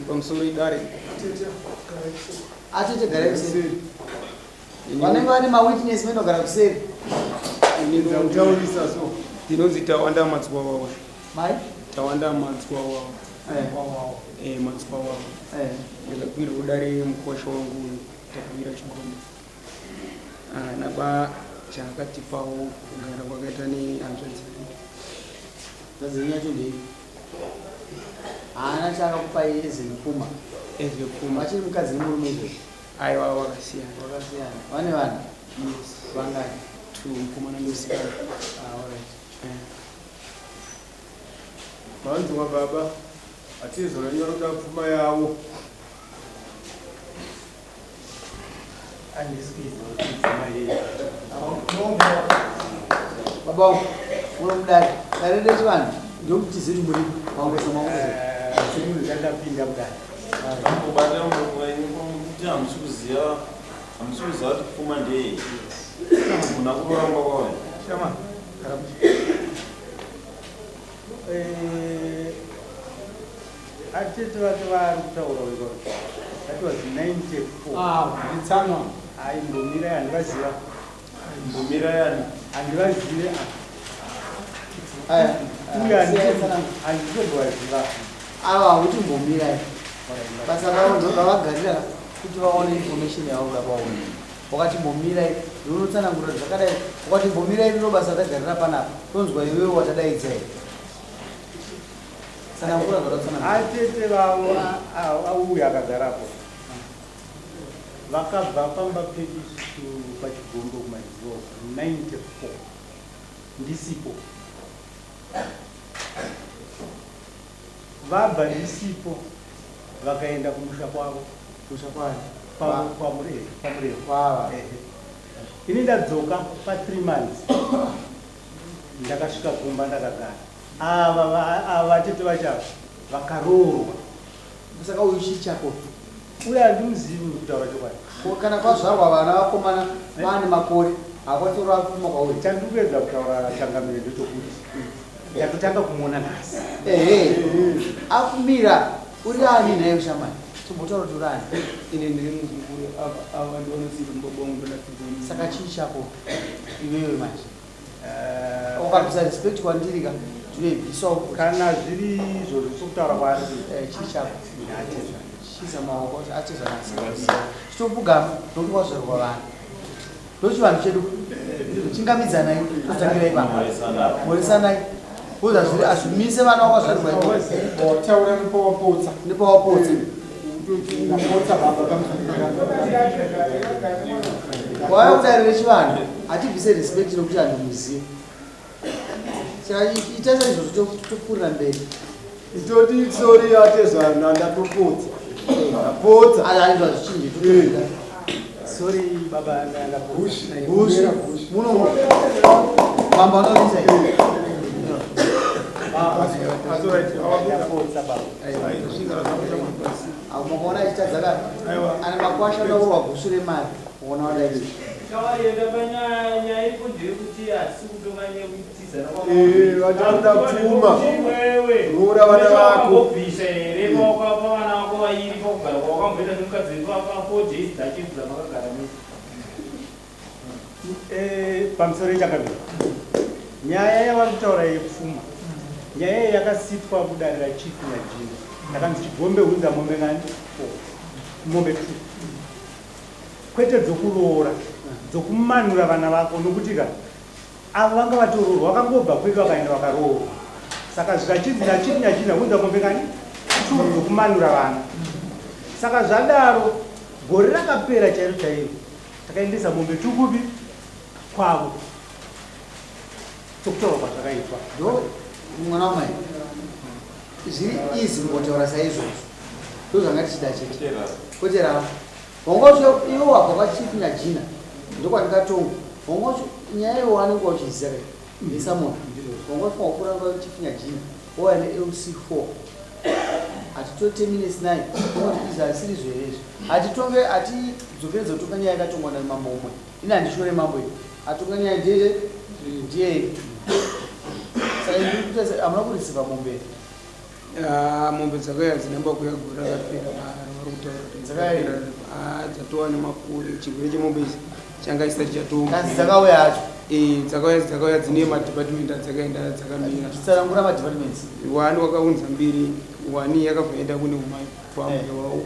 pamusoro idare atete gare kuseri vanenge vane mawitness menogara kuseri ndinonzi tawanda matswa wawa mai tawanda matswa wawa matswa wawa ndakakwira udare mukosha wangu takuwira chigombe naba chakatipawo kugara kwakaita nehanzvadzi zvazivinyacho ndei haana chakakupai ezekuma vachiri mukadzi nemurume izvo aiwa wakasiyana vane vanhu vangani mukomana nemusikana manzwa baba atizoranyoroka pfuma yavo baba unomudari dare rechivanhu ndokuti ziri muri maongesa maongezandapinda kudai ambobata kuti hamusi kuziva kuti pfuma ndei muna kuroramba kwawe shama atete vake vari kutaura ikoro that was 94 nditsanwa ai mbomira yandivaziva mbomira yani handivazive handitogovaziva ava kuti mbomirai basa ravo ndoravagarira kuti vaone information yavo kuda kwaona wakati mbomirai rinotsanangura zvakadai wakati mbomirai rino basa tagarira panapa tonzwa iwewe watadaidzai tsanangura zvatatsanangura atete vavo auya akagarapo vakabva pamba pekisu pachigombo kumazivo 94 ndisipo vabva ndisipo vakaenda kumusha kwavo kwamurevo ini ndadzoka pa3 months ndakasvika kumba ndakagara ava tete vachavo vakaroorwa saka uyu chichako uye handimuzivi kutaura chokwadi kana kwazvarwa vana vakomana vane makore hakwatorwa pfuma kwauri chandikupedza kutaura changamire ndechokuti ndakutanga kumuona nhasi akumira uri ani naye ushamani tombotaura kuti uri ani ine ndiri muzukuru ava ndionosiri mbobongodonatii saka chii chako iwewe manje ukaripisa respect kwandirika tinoibvisawo kana zviri izvo zvisokutaura kwaari chii chako chiza maoko ateza nasi chitopugama nokuti wazvarwa vanhu ndochivanhu chedu chingamidzanai totangirai pamba morisanai uza zviri azvimise vana wakazvarwa ndipawapotsa waya kudare rechivanhu hatibvise respect nokuti hanhu muzivi itaisa izvozvo topfuurira mberi itoti sori atezana ndatopotsa apotsa aizva zvichinji sori baba muno mamba unoisa makaona achitadzaka ane makwasha naurwa gusu remari uona wadaii vatanda pfuma rura vana vako pamusoro yechakabira nyaya yavari kutaura yepfuma nyaya yakasitwa kudarira chief najini yakanzi chigombe hunza mombe ngani mombe 2 kwete dzokuroora dzokumanura vana vako nokuti ka avo vanga vatoroorwa vakangobva kwedu vakaenda vakaroorwa saka zvikachinzira chief najini hunza mombe ngani 2 dzokumanura vana saka zvadaro gore rakapera chairo chairo takaendesa mombe 2 kupi kwavo tokutaura kwazvakaitwa ndo mwana wamai zviri izi kungotaura saizvozvo ndo zvanga tichida chete kotera vongocho ivo wabva kwachief najina ndokwandikatonga vongocho nyaya iwo wanenge wachiziva nesamoto vongocho wakuranga chief najina wauya nelc4 hatitotemines 9 izi asiri zverezvo hatitonge hatidzokeredza kutonga nyaya yakatongwa namambo umwe ini handishore mambo iyi atonga nyaya ndiye hamuna kurisiva mombe mombe dzakauya dzinamba kuyagura rakapera vari kutaura kuti dzatova nemakore chirwere chemombe idzi changa isati chatomba dzakauya hacho dzakauya dzine madhipatimenti adzakaenda dzakamira tsanangura madhipatiments wani wakaunza mbiri wani yakabvaenda kune umapambe wavo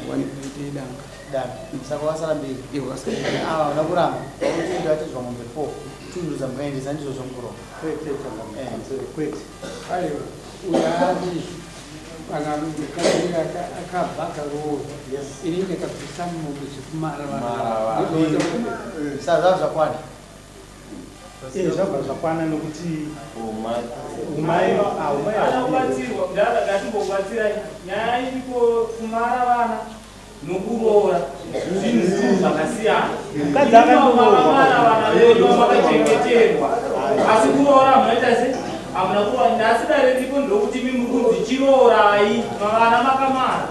wani kaite danga saka wasara mbiri wada kuramba wakutinda wachizwa mombe 4 tundu dzamkaendesa ndizvo zvomukuro kwete aiwa uyati kana mukadzi akabva akaroorwa inenge kabvisa mombe dzekumara saka zvava zvakwana zvabva zvakwana nokuti umai anobatsirwa ngatimbobatsira nyaya iripo kumara vana nokuroora zvinhu zvakasiyana makamara vana vedu vakachengeterwa asi kuroora munoita se hamuna kuroora nhasi dare riripo ndokuti mimurudzi chiroorai vana makamara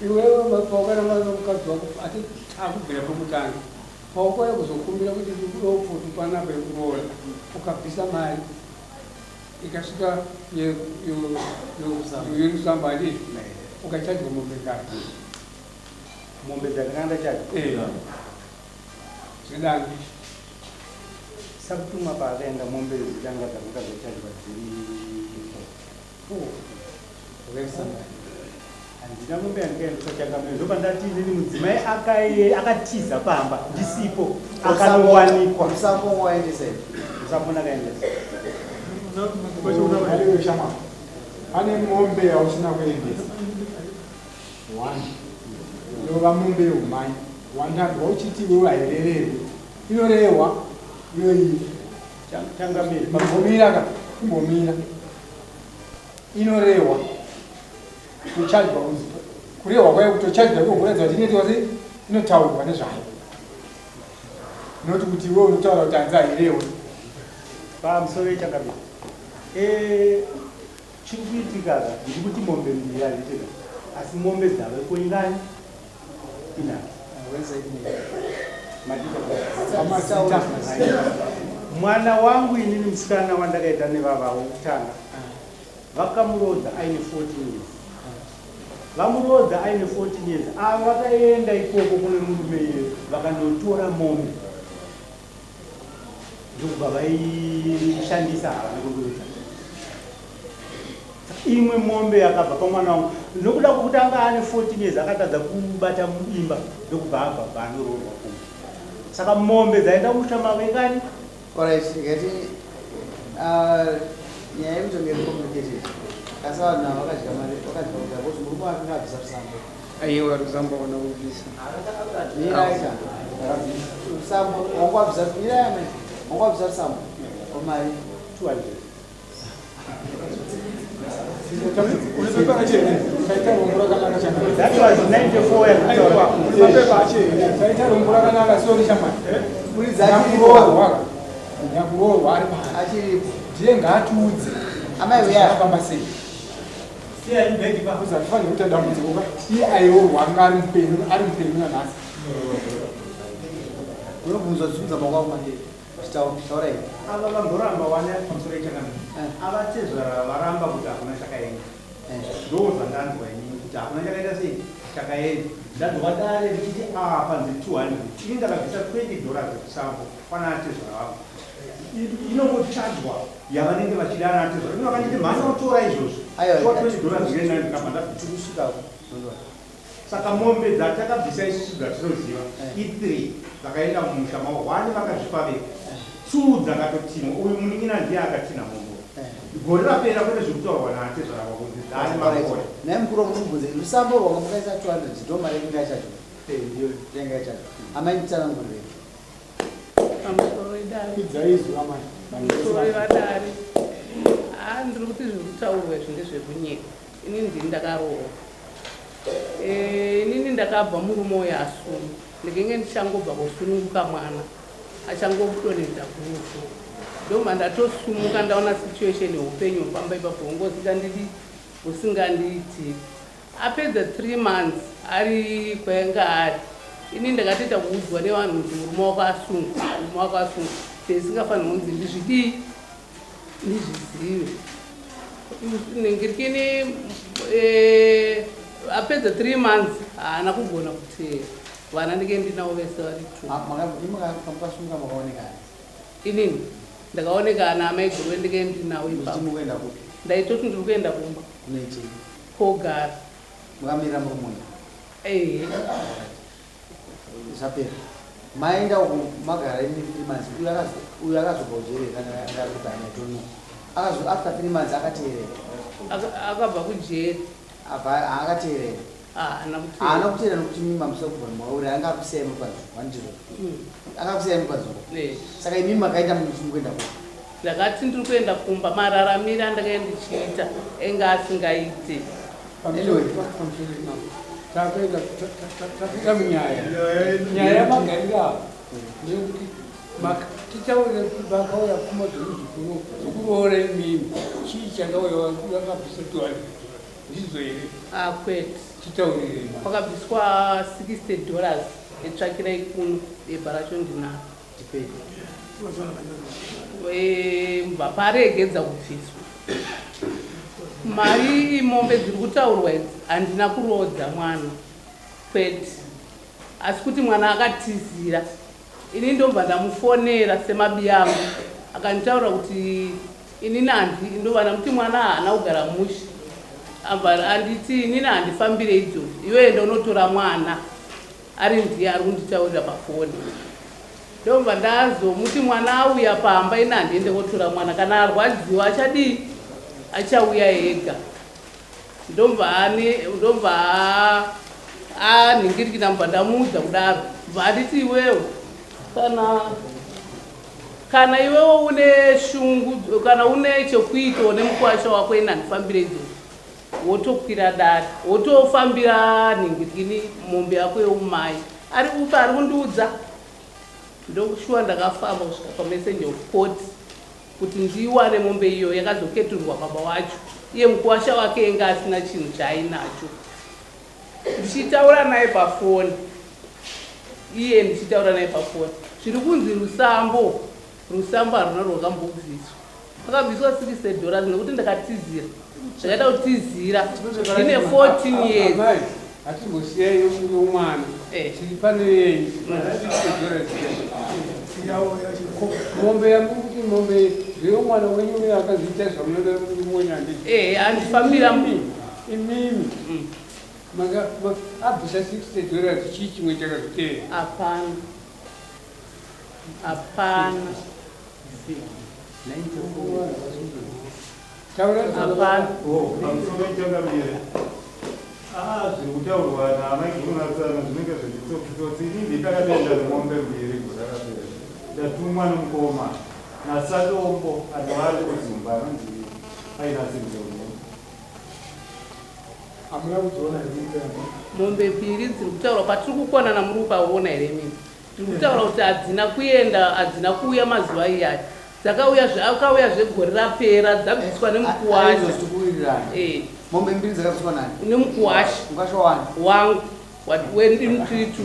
iwewe mapokana mukadzi wako ati akubvira pekutanga paukoya kuzokumbira kuti ndikuropfuti panapa yekuroora ukabvisa mari ikasvika yerusamba adii ukachadzwa mombe ngati mombe dzakanga chadzo zvedanga sakutumwa paakaenda mombe dzitanga dzakangadzachadzwa dziri handina mombe yangaendesa chakamira zvoba ndati inini mudzimai akatiza pamba ndisipo akanowanikwa musambo waendesa musambo nakaendesa ane mombe yausina kuendesa yova mombe yeumai wandadwa uchiti wewe hairererwi inorehwa iyoiyi tangamira imbomira ka imbomira inorehwa kuchadzwa uzi kurehwa kwayo kutochadzwa kukuratidza kuti inoitwa sei inotaurwa nezvayo noti kuti iwe unotaura kuti hanzi hairehwe pamusoro itangamira chiri kuitikaga ndiri kuti mombe mbiri hazitika asi mombe dzaveko ingani inaki mwana wangu inini musikana wandakaita nevava wokutanga vakamurodza aine 14 years vamurodza aine 14 years ava vakaenda ikoko kune murume yedu vakandotora mombe ndokubva vaishandisa hava nekundoita imwe mombe yakabva pamwana wangu nokuda kwokutanga ane 14 years akatadza kubata muimba ndokubva abva bvaanoroorwa kumwe saka mombe dzaenda kushama vengani alright ngati nyaya yekuti ngeri complicated asi vanhu navo vakadya mari vakadya kudya kuti murume akanga abvisa rusambo aiwa rusambo kana kubvisa miraita rusambo wangu wabvisa mirayame wangu wabvisa rusambo omari 200 that was 94 saita rumbura kanaka sori shamani nyakuroorwa nyakuroorwa ari pano achiripo ndiye ngaatiudze amai uya akamba sei uzatifanira kuita dambudziko ka iye aiorwa anga ari mupenyu nanhasi unobvunzwa zvibvunza makwavo mandei zvitaura ivi ava vamboramba wane pamusoro ichakamira avatezvara varamba kuti hakuna chakaenda ndozvandanzwa inini kuti hakuna chakaita sei chakaenda ndanzwa dare richiti apa nzi 200 ini ndakabvisa $20 kusambo pana atezvara vavo inongochadzwa yavanenge vachida ana atezvara ino vakanditi mhanya utora izvozvo $20 zviendandikabva tikusvikapo saka mombe dzatakabvisa isusu dzatinoziva i3 dzakaenda mumusha mavo 1 vakazvipa veka 2 dzakatotimwa uyu munin'ina ndiye akatina mombo gore rapera kwete zvekutaurwa naatezvara vakunzi dzani makore naye mukuru wamunobvunza rusambo rwanga mukaisa 200 ndo mari inenge yachacho ndiyo inenge yachacho amainitsanangurei pamusoro idare idzaizwa pamusoro ivadare ndiri kuti zvekutaurwa zvinge zvekunyika inini ndini ndakaroorwa inini ndakabva murume uyo asunu ndikenge ndichangobva kusununguka mwana achangokudonedza kurufu ndoma ndatosumuka ndaona situation yeupenyu pamba ipapo ungozika ndidi usingandiiti apedza 3 months ari kwainga ari ini ndakatoita kuudzwa nevanhu kuti murume wako asungu teisingafaniri kunzi ndizvidii ndizvizive ningirikini apedza 3 months haana kugona kuteera vana ndike ndinavo vese vari makasunga makaonekana inini ndakaonekana amaigurwe ndike ndinavo ipapo ndaitoti ndiri kuenda kumba kogara mukamira murumwe zvapera maenda uku magara ine 3 months uyo akazobva ujere kana akazobva after 3 months akateerera akabva kujeri akateerera haana kuteerera nokuti mimba musokubva mauri anga akusiyai mukwanzo wandiro akakusiyai mukwanzo saka imimi makaita mukuenda ku ndakati ndiri kuenda kumba mararamiro andakaenda ndichiita enga asingaite tapinda munyaya yamagariro ndekuti tichaure vakauya pfuma dzekuzvikuru zvekuroora imimi chii changauya vakabvisa ndizvo here kwete chitaurire kwakabviswa $60 etsvakirai kuno bhebha racho ndinaro paregedza kubviswa mari imombe dziri kutaurwa idzi handina kurodza mwana kwete asi kuti mwana akatizira ini ndobva ndamufonera semabiyangu akanditaura kuti inini ndobva ndamuti mwana haana kugara mushi anditi inini handifambire idzozi iwe ndonotora mwana ari ndiye ari kunditaurira pafoni ndobva ndazomuti mwana auya pamba ini handiende kotora mwana kana arwadziwa achadii achauya ega ndobva anhingirikina mbva ndamuudza kudaro bva anditi iwewo kana iwewo une shungu kana une chekuitawo nemukwasha wako ina handifambire idzozi wotokwira dare wotofambira nhingirikini mombe yako yeumai ari upa ari kundiudza ndoshuwa ndakafamba kusvika pamessenger of court kuti ndiwane mombe iyo yakazoketurwa baba wacho iye mukwasha wake enga asina chinhu chaainacho ndichitaura naye pafoni zviri kunzi rusambo haruna rwakambobviswa akabviswa $60 nekuti ndakatizira zvakaita kutizira ndine 14 years hatimbosiyai umwana tiri pano yenyu mombe yangu kuti mombe zveumwana wenyu uyo akaziita zvamunoda mumweni handifambira imimi abvisa $60 chii chimwe chakazotera hapana zviri kutaurwa namaigurunasana zvinenge zvechitsotsi ini ndakatoenda nemombe mbiri kurakapera ndatumwa nomukoma nasadombo anovari kuzimba anonzi ainasirizeuno hamuna kudziona mombe mbiri dziri kutaura patiri kukonana muri kupaona here mimi tiri kutaura kuti hadzina kuenda hadzina kuuya mazuva iyaya dzakauya zvegore rapera dzabviswa nemukuwasha mombe mbiri dzakabviswa nani nemukuwasha mukasha wani wangu wendimutiritu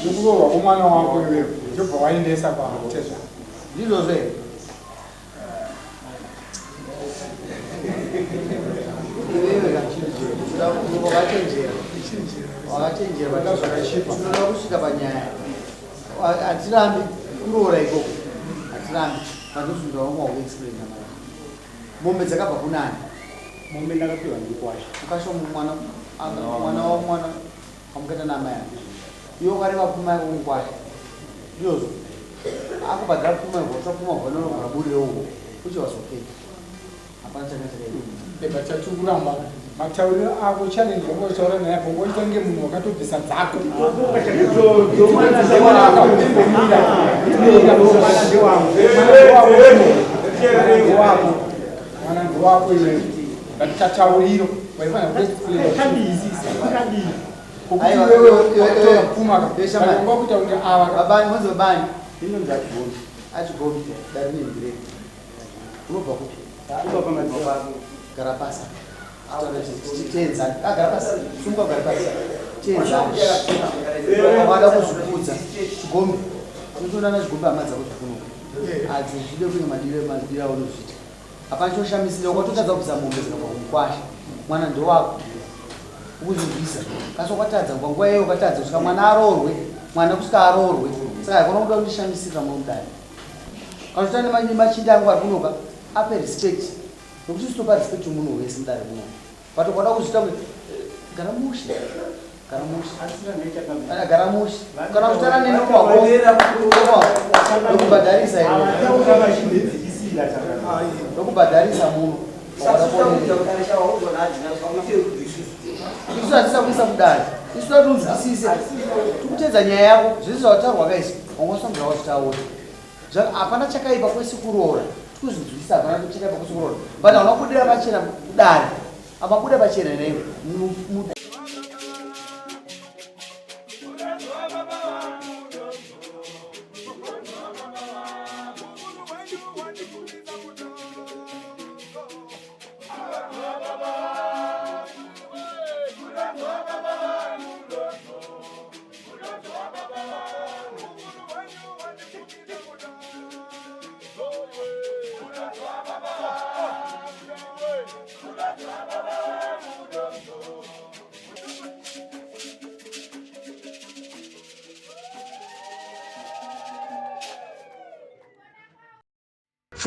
zvokurorwa kwomwana wako iwewo ndobva waendesa patezva ndizvozve wakachenjera kusvika panyaya hatirambi kuroora ikoko hatirambi pandosunda wamwa kuexplain namai mombe dzakabva kunani mombe ndakapiwa ndikukwasha ukasho mwana wamwana amukaita namai ake iwe ukareva pfuma yako mukwasha ndiyozvo akubhadhira pfuma ivosva pfuma vanoogara burire uko uchi wasokei hapana chakachakaii beba chatikuramba matauriro ako challenge wangotaura naye apo ngoitange munhu wakatobvisa dzako mwananzi wako iwe ngatitatauriro waifana kuexplainkuti wewe pfuma kaonga kuita kunge ava babani mwenzi webani inonzi atiboni achigombe dari nembirei unobva kupi garapasa tenzani garapasa sumuka garapasa tenzani wada kuzvikudza chigombe unotoona na chigombe hama dzako zvikunuka adzi zvide kuinge madira aunozvita hapana choshamisira ukatotadza kubvisa mombe zvinobva kumukwasha mwana ndowako ukuzvibvisa kasi wakatadza panguva iyeyo ukatadza kusvika mwana aroorwe mwana kusvika aroorwe saka hakuna kuda kundishamisira munodani kana utane machinda angu ari kunoka ape respect nokuti sitopa respect munhu wese mudare muno but kwada kuzvita kuti garamushi kana kutana nenokubhadharisa nokubhadharisa munhu isu hatisa kuisa kudare isu tati unzwisise tikutedza nyaya yako zvese zvataurwa kaisi wangosangira wachitaura hapana chakaipa kwese kuroora tikuzvinzwisisa hapana chakaipa kwese kuroora but hauna kudira pachena kudare amabuda pachena naiwe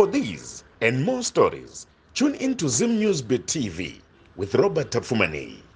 For these and more stories, tune in to Zim News Bit TV with Robert Tafumani.